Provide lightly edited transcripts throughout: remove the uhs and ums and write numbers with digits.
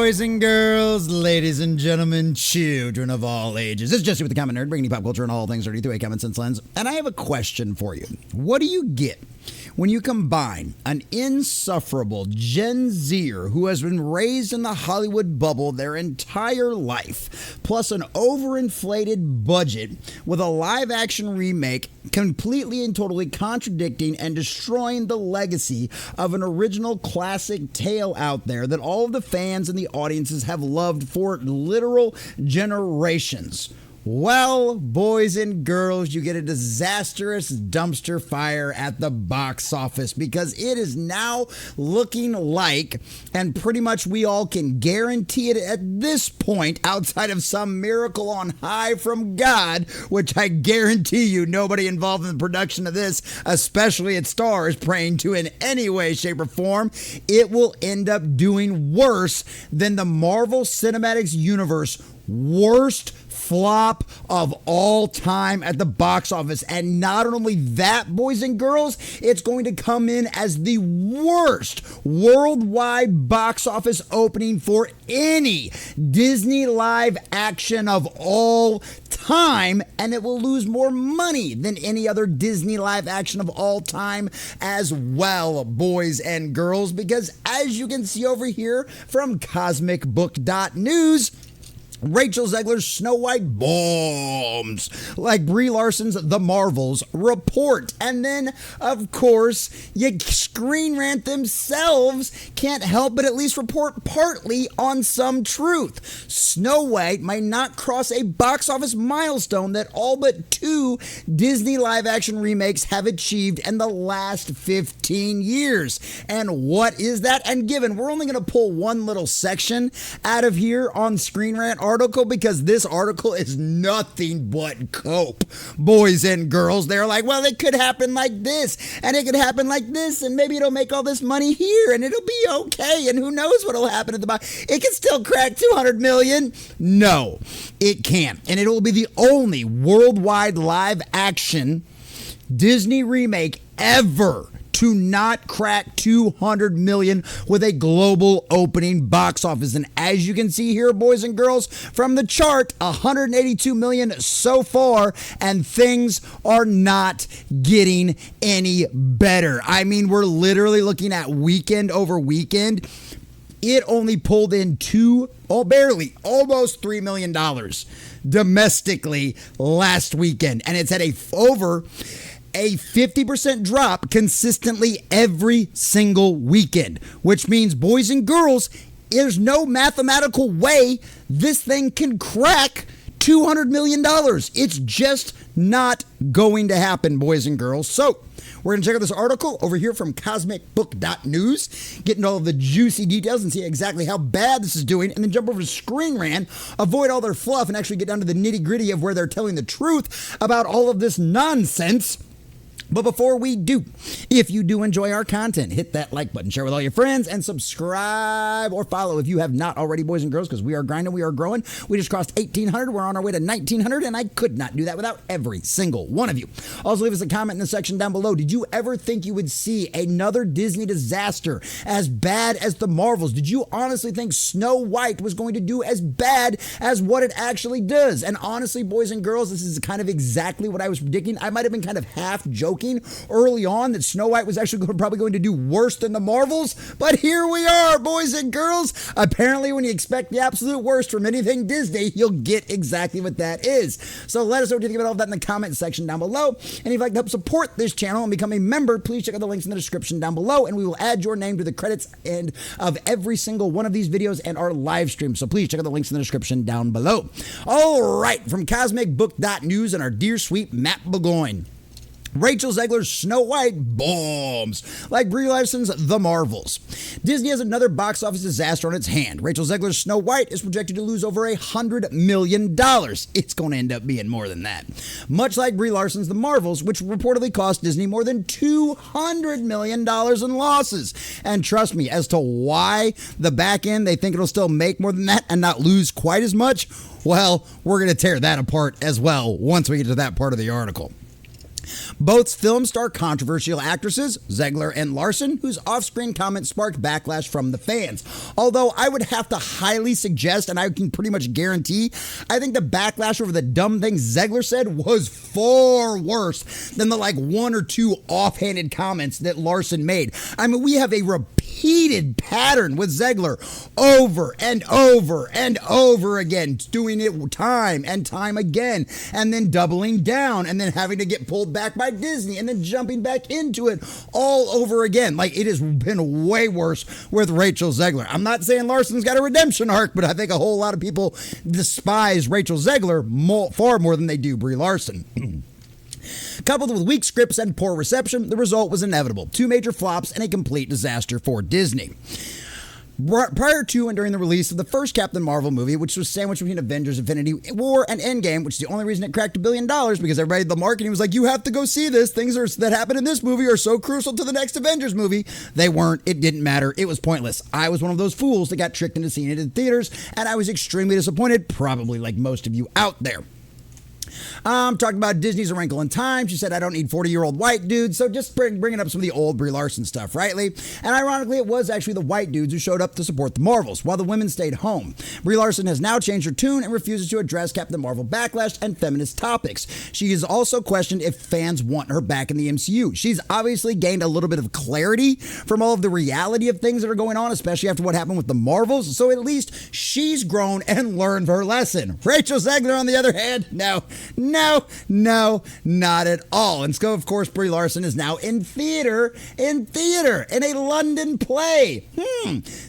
boys and girls, ladies and gentlemen, children of all ages. It's Jesse with the Common Nerd, bringing you pop culture and all things nerdy through a common sense lens. And I have a question for you. What do you get when you combine an insufferable Gen Zer who has been raised in the Hollywood bubble their entire life, plus an overinflated budget with a live-action remake completely and totally contradicting and destroying the legacy of an original classic tale out there that all of the fans and the audiences have loved for literal generations? Well, boys and girls, you get a disastrous dumpster fire at the box office because it is now looking like, and pretty much we all can guarantee it at this point, outside of some miracle on high from God, which I guarantee you nobody involved in the production of this, especially its star, is praying to in any way, shape, or form, it will end up doing worse than the Marvel Cinematic Universe worst flop of all time at the box office. And not only that, boys and girls, it's going to come in as the worst worldwide box office opening for any Disney live action of all time, and it will lose more money than any other Disney live action of all time as well, boys and girls, because as you can see over here from cosmicbook.news, Rachel Zegler's Snow White bombs like Brie Larson's The Marvels report. And then, of course, you Screen Rant themselves can't help but at least report partly on some truth. Snow White might not cross a box office milestone that all but two Disney live-action remakes have achieved in the last 15 years. And what is that? And given we're only going to pull one little section out of here on Screen Rant article, because this article is nothing but cope, boys and girls. They're like, well, it could happen like this, and it could happen like this, and maybe it'll make all this money here, and it'll be okay, and who knows what'll happen at the bottom. It can still crack 200 million. No, it can't. And it will be the only worldwide live action Disney remake ever to not crack 200 million with a global opening box office. And as you can see here, boys and girls, from the chart, 182 million so far, and things are not getting any better. I mean, we're literally looking at weekend over weekend. It only pulled in barely, almost $3 million domestically last weekend. And it's at over a 50% drop consistently every single weekend, which means, boys and girls, there's no mathematical way this thing can crack $200 million. It's just not going to happen, boys and girls. So we're going to check out this article over here from cosmicbook.news, get into all of the juicy details and see exactly how bad this is doing, and then jump over to Screen Rant, avoid all their fluff, and actually get down to the nitty-gritty of where they're telling the truth about all of this nonsense. But before we do, if you do enjoy our content, hit that like button, share with all your friends, and subscribe or follow if you have not already, boys and girls, because we are grinding, we are growing. We just crossed 1,800. We're on our way to 1,900, and I could not do that without every single one of you. Also, leave us a comment in the section down below. Did you ever think you would see another Disney disaster as bad as The Marvels? Did you honestly think Snow White was going to do as bad as what it actually does? And honestly, boys and girls, this is kind of exactly what I was predicting. I might have been kind of half joking early on that Snow White was actually probably going to do worse than The Marvels, but here we are, boys and girls. Apparently, when you expect the absolute worst from anything Disney, you'll get exactly what that is. So let us know what you think about all of that in the comment section down below. And if you'd like to help support this channel and become a member, please check out the links in the description down below, and we will add your name to the credits end of every single one of these videos and our live stream. So please check out the links in the description down below. All right, from cosmicbook.news and our dear sweet Matt Burgoyne. Rachel Zegler's Snow White bombs like Brie Larson's The Marvels. Disney has another box office disaster on its hand. Rachel Zegler's Snow White is projected to lose over $100 million. It's going to end up being more than that. Much like Brie Larson's The Marvels, which reportedly cost Disney more than $200 million in losses. And trust me, as to why the back end, they think it'll still make more than that and not lose quite as much, well, we're going to tear that apart as well once we get to that part of the article. Both film star controversial actresses, Zegler and Larson, whose off-screen comments sparked backlash from the fans. Although I would have to highly suggest, and I can pretty much guarantee, I think the backlash over the dumb things Zegler said was far worse than the one or two offhanded comments that Larson made. I mean, we have a repeated pattern with Zegler over and over and over again, doing it time and time again, and then doubling down, and then having to get pulled back by Disney, and then jumping back into it all over again. It has been way worse with Rachel Zegler. I'm not saying Larson's got a redemption arc, but I think a whole lot of people despise Rachel Zegler far more than they do Brie Larson. Coupled with weak scripts and poor reception, the result was inevitable. 2 major flops and a complete disaster for Disney. Prior to and during the release of the first Captain Marvel movie, which was sandwiched between Avengers Infinity War and Endgame, which is the only reason it cracked $1 billion, because everybody at the marketing was like, you have to go see this. Things that happen in this movie are so crucial to the next Avengers movie. They weren't. It didn't matter. It was pointless. I was one of those fools that got tricked into seeing it in theaters, and I was extremely disappointed, probably like most of you out there. Talking about Disney's A Wrinkle in Time. She said, I don't need 40-year-old white dudes, so just bringing up some of the old Brie Larson stuff, rightly? And ironically, it was actually the white dudes who showed up to support the Marvels, while the women stayed home. Brie Larson has now changed her tune and refuses to address Captain Marvel backlash and feminist topics. She has also questioned if fans want her back in the MCU. She's obviously gained a little bit of clarity from all of the reality of things that are going on, especially after what happened with the Marvels, so at least she's grown and learned her lesson. Rachel Zegler, on the other hand, no, not at all. And so, of course, Brie Larson is now in theater, in a London play.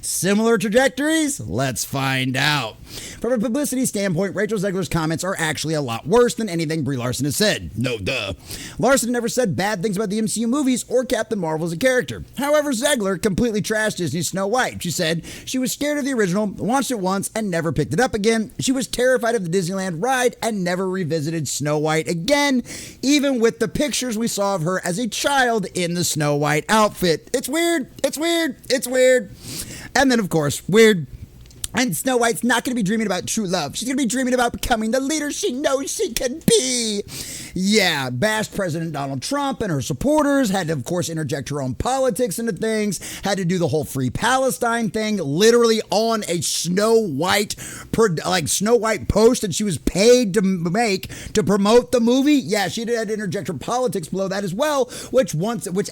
Similar trajectories? Let's find out. From a publicity standpoint, Rachel Zegler's comments are actually a lot worse than anything Brie Larson has said. No duh. Larson never said bad things about the MCU movies or Captain Marvel as a character. However, Zegler completely trashed Disney's Snow White. She said she was scared of the original, watched it once, and never picked it up again. She was terrified of the Disneyland ride and never revisited Snow White again, even with the pictures we saw of her as a child in the Snow White outfit. It's weird. And then, of course, weird. And Snow White's not going to be dreaming about true love. She's going to be dreaming about becoming the leader she knows she can be. Yeah, bashed President Donald Trump and her supporters, had to, of course, interject her own politics into things, had to do the whole Free Palestine thing, literally on a Snow White post that she was paid to make to promote the movie. Yeah, she had to interject her politics below that as well, which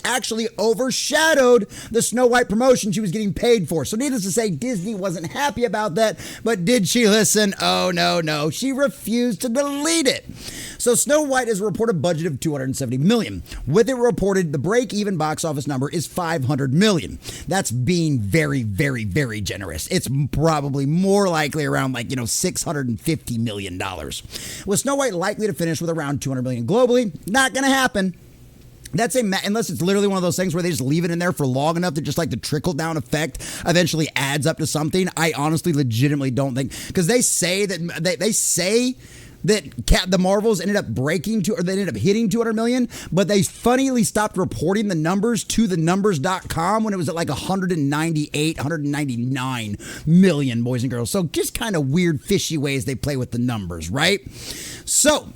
actually overshadowed the Snow White promotion she was getting paid for. So needless to say, Disney wasn't happy about that, but did she listen? Oh, no. She refused to delete it. So Snow White has a reported budget of $270 million. With it reported, the break-even box office number is $500 million. That's being very, very, very generous. It's probably more likely around $650 million. With Snow White likely to finish with around $200 million globally, not going to happen. Unless it's literally one of those things where they just leave it in there for long enough that just the trickle down effect eventually adds up to something. I honestly legitimately don't think, because they say that the Marvels ended up they ended up hitting 200 million, but they funnily stopped reporting the numbers to the numbers.com when it was at 198, 199 million, boys and girls. So just kind of weird, fishy ways they play with the numbers, right? So,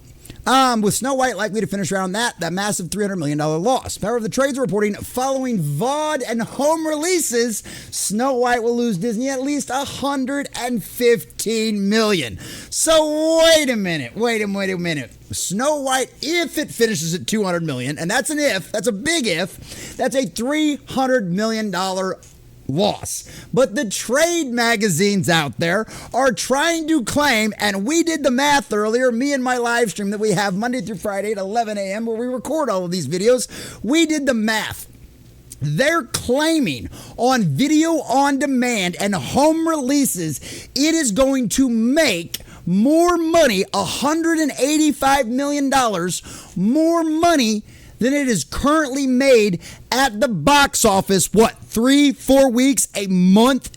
with Snow White likely to finish around that massive $300 million loss. However, the trades are reporting following VOD and home releases, Snow White will lose Disney at least $115 million. So wait a minute. Snow White, if it finishes at $200 million, and that's an if, that's a big if, that's a $300 million loss. But the trade magazines out there are trying to claim, and we did the math earlier, me and my live stream that we have Monday through Friday at 11 a.m. where we record all of these videos, we did the math. They're claiming on video on demand and home releases, it is going to make more money, $185 million more money than it is currently made at the box office. 3-4 weeks, a month,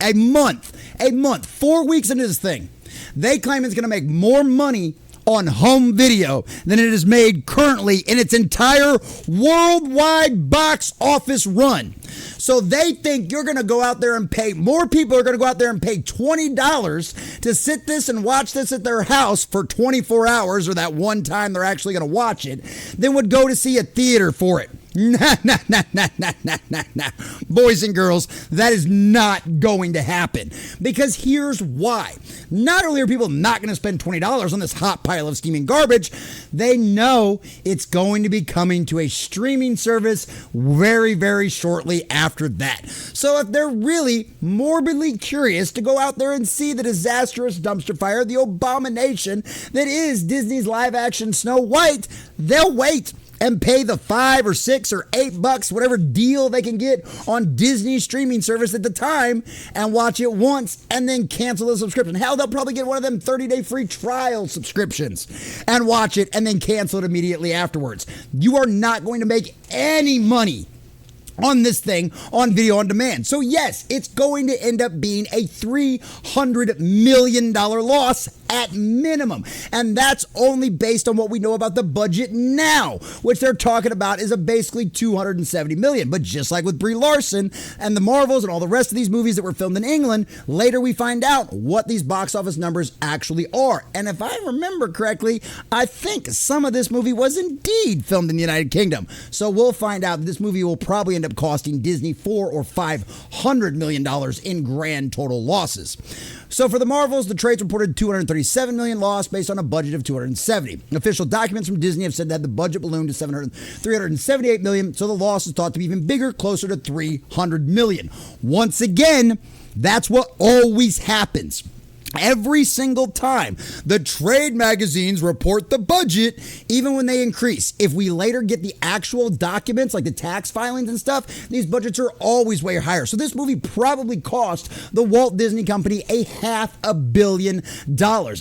4 weeks into this thing. They claim it's going to make more money on home video than it has made currently in its entire worldwide box office run. So they think you're going to go out there and pay, more people are going to go out there and pay $20 to sit this and watch this at their house for 24 hours or that one time they're actually going to watch it than would go to see a theater for it. Nah. Boys and girls, that is not going to happen. Because here's why. Not only are people not going to spend $20 on this hot pile of steaming garbage, they know it's going to be coming to a streaming service very, very shortly after that. So if they're really morbidly curious to go out there and see the disastrous dumpster fire, the abomination that is Disney's live action Snow White, they'll wait and pay the $5 or $6 or $8, whatever deal they can get on Disney's streaming service at the time, and watch it once and then cancel the subscription. Hell, they'll probably get one of them 30-day free trial subscriptions and watch it and then cancel it immediately afterwards. You are not going to make any money on this thing on video on demand. So yes, it's going to end up being a $300 million loss at minimum. And that's only based on what we know about the budget now, which they're talking about is a basically $270 million. But just like with Brie Larson and the Marvels and all the rest of these movies that were filmed in England, later we find out what these box office numbers actually are. And if I remember correctly, I think some of this movie was indeed filmed in the United Kingdom. So we'll find out that this movie will probably end up costing Disney $400 or $500 million in grand total losses. So for the Marvels, the trades reported $237 million loss based on a budget of $270. Official documents from Disney have said that the budget ballooned to $378 million, so the loss is thought to be even bigger, closer to $300 million. Once again, that's what always happens. Every single time the trade magazines report the budget, even when they increase, if we later get the actual documents like the tax filings and stuff, these budgets are always way higher. So this movie probably cost the Walt Disney Company $500 million.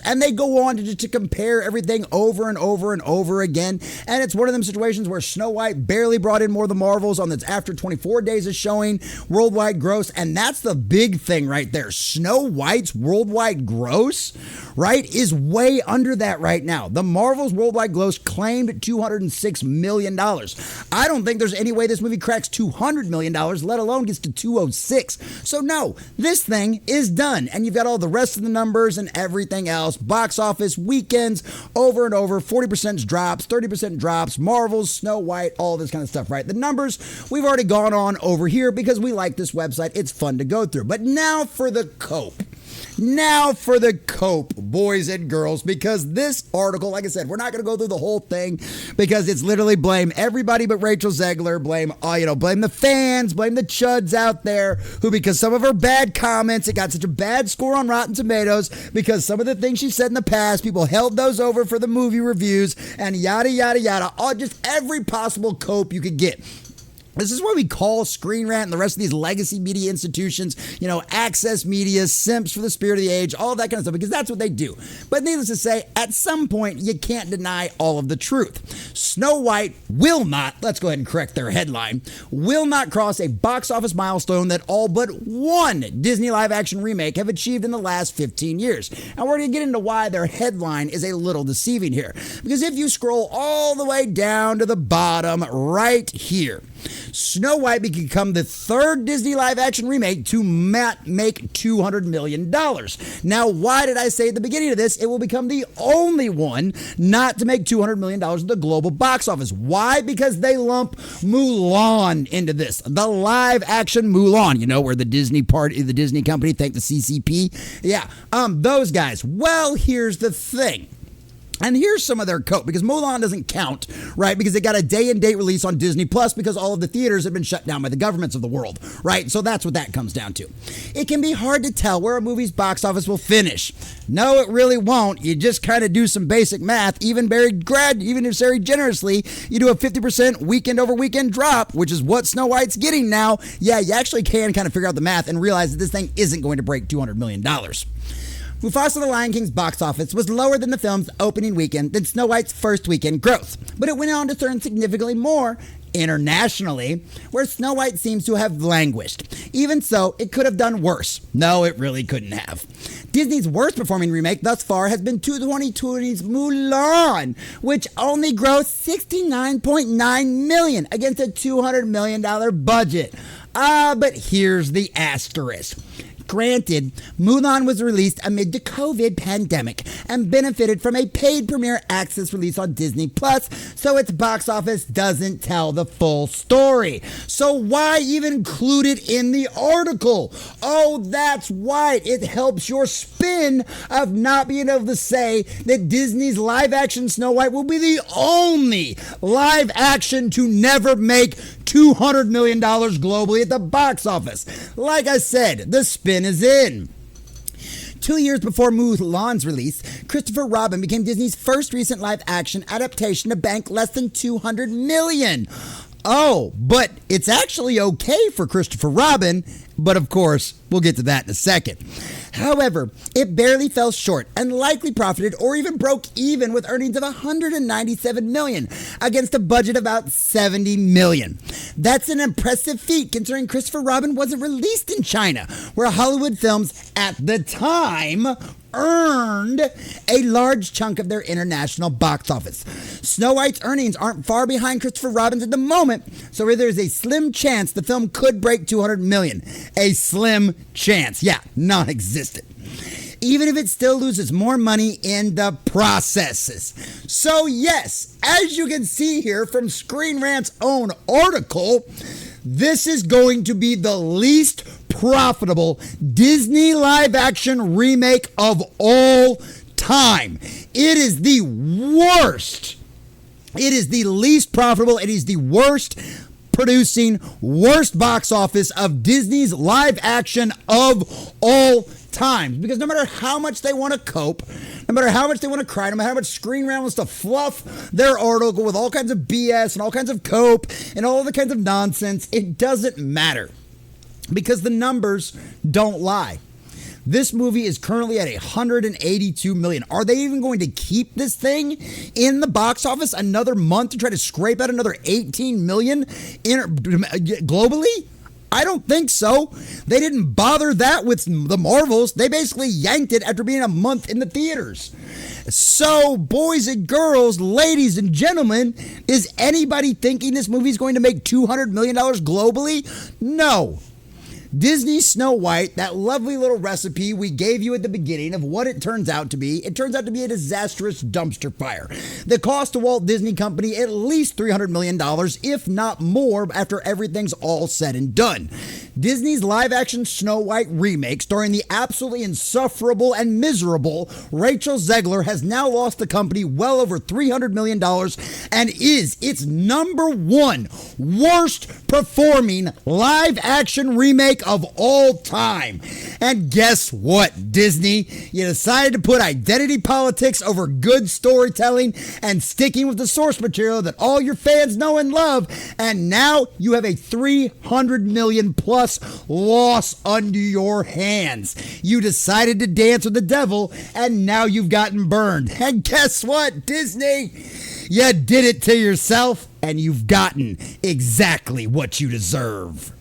And they go on to compare everything over and over and over again. And it's one of them situations where Snow White barely brought in more of the Marvels on its after 24 days of showing worldwide gross. And that's the big thing right there. Snow White's worldwide gross, right, is way under that right now. The Marvel's worldwide gross claimed $206 million. I don't think there's any way this movie cracks $200 million, let alone gets to 206. So no, this thing is done. And you've got all the rest of the numbers and everything else. Box office, weekends, over and over, 40% drops, 30% drops, Marvel's, Snow White, all this kind of stuff, right? The numbers we've already gone on over here because we like this website. It's fun to go through. But now for the cope. Now for the cope, boys and girls, because this article, like I said, we're not going to go through the whole thing because it's literally blame everybody but Rachel Zegler, blame the fans, blame the chuds out there who, because some of her bad comments, it got such a bad score on Rotten Tomatoes because some of the things she said in the past, people held those over for the movie reviews and yada, yada, yada, all just every possible cope you could get. This is what we call Screen Rant and the rest of these legacy media institutions, Access Media, simps for the spirit of the age, all that kind of stuff, because that's what they do. But needless to say, at some point, you can't deny all of the truth. Snow White will not, let's go ahead and correct their headline, will not cross a box office milestone that all but one Disney live-action remake have achieved in the last 15 years. And we're going to get into why their headline is a little deceiving here. Because if you scroll all the way down to the bottom right here, Snow White would become the third Disney live-action remake to make $200 million. Now, why did I say at the beginning of this it will become the only one not to make $200 million at the global box office? Why? Because they lump Mulan into this. The live-action Mulan, where the Disney company thanked the CCP. Yeah, those guys. Well, here's the thing. And here's some of their cope, because Mulan doesn't count, right? Because it got a day-and-date release on Disney Plus because all of the theaters have been shut down by the governments of the world, right? So that's what that comes down to. It can be hard to tell where a movie's box office will finish. No, it really won't. You just kind of do some basic math. Even if very generously, you do a 50% weekend-over-weekend drop, which is what Snow White's getting now. Yeah, you actually can kind of figure out the math and realize that this thing isn't going to break $200 million. Mufasa the Lion King's box office was lower than the film's opening weekend than Snow White's first weekend gross, but it went on to earn significantly more Internationally, where Snow White seems to have languished. Even so, it could have done worse. No, it really couldn't have. Disney's worst performing remake thus far has been 2020's Mulan, which only grossed $69.9 million against a $200 million budget. But here's the asterisk. Granted, Mulan was released amid the COVID pandemic and benefited from a paid premiere access release on Disney Plus, so its box office doesn't tell the full story. So why even include it in the article? Oh, that's why. It helps your spin of not being able to say that Disney's live-action Snow White will be the only live-action to never make $200 million globally at the box office. Like I said, the spin is in. 2 years before Mulan's release, Christopher Robin became Disney's first recent live-action adaptation to bank less than $200 million. Oh, but it's actually okay for Christopher Robin, but of course, we'll get to that in a second. However, it barely fell short and likely profited or even broke even with earnings of $197 million against a budget of about $70 million. That's an impressive feat considering Christopher Robin wasn't released in China, where Hollywood films at the time earned a large chunk of their international box office. Snow White's earnings aren't far behind Christopher Robin's at the moment, so there's a slim chance the film could break $200 million. A slim chance. Yeah, non-existent. Even if it still loses more money in the processes. So yes, as you can see here from Screen Rant's own article, this is going to be the least profitable Disney live-action remake of all time. It is the worst. It is the least profitable. It is the worst producing, worst box office of Disney's live-action of all time. Because no matter how much they want to cope, no matter how much they want to cry, no matter how much Screen Rant wants to fluff their article with all kinds of BS and all kinds of cope and all the kinds of nonsense, it doesn't matter. Because the numbers don't lie. This movie is currently at $182 million. Are they even going to keep this thing in the box office another month to try to scrape out another $18 million globally? I don't think so. They didn't bother that with the Marvels. They basically yanked it after being a month in the theaters. So, boys and girls, ladies and gentlemen, is anybody thinking this movie is going to make $200 million globally? No. Disney's Snow White, that lovely little recipe we gave you at the beginning of what it turns out to be, it turns out to be a disastrous dumpster fire. The cost to Walt Disney Company at least $300 million, if not more, after everything's all said and done. Disney's live-action Snow White remake, starring the absolutely insufferable and miserable Rachel Zegler, has now lost the company well over $300 million and is its #1 worst performing live-action remake of all time. And guess what, Disney? You decided to put identity politics over good storytelling and sticking with the source material that all your fans know and love, and now you have a $300 million plus loss under your hands. You decided to dance with the devil, and now you've gotten burned. And guess what, Disney? You did it to yourself, and you've gotten exactly what you deserve.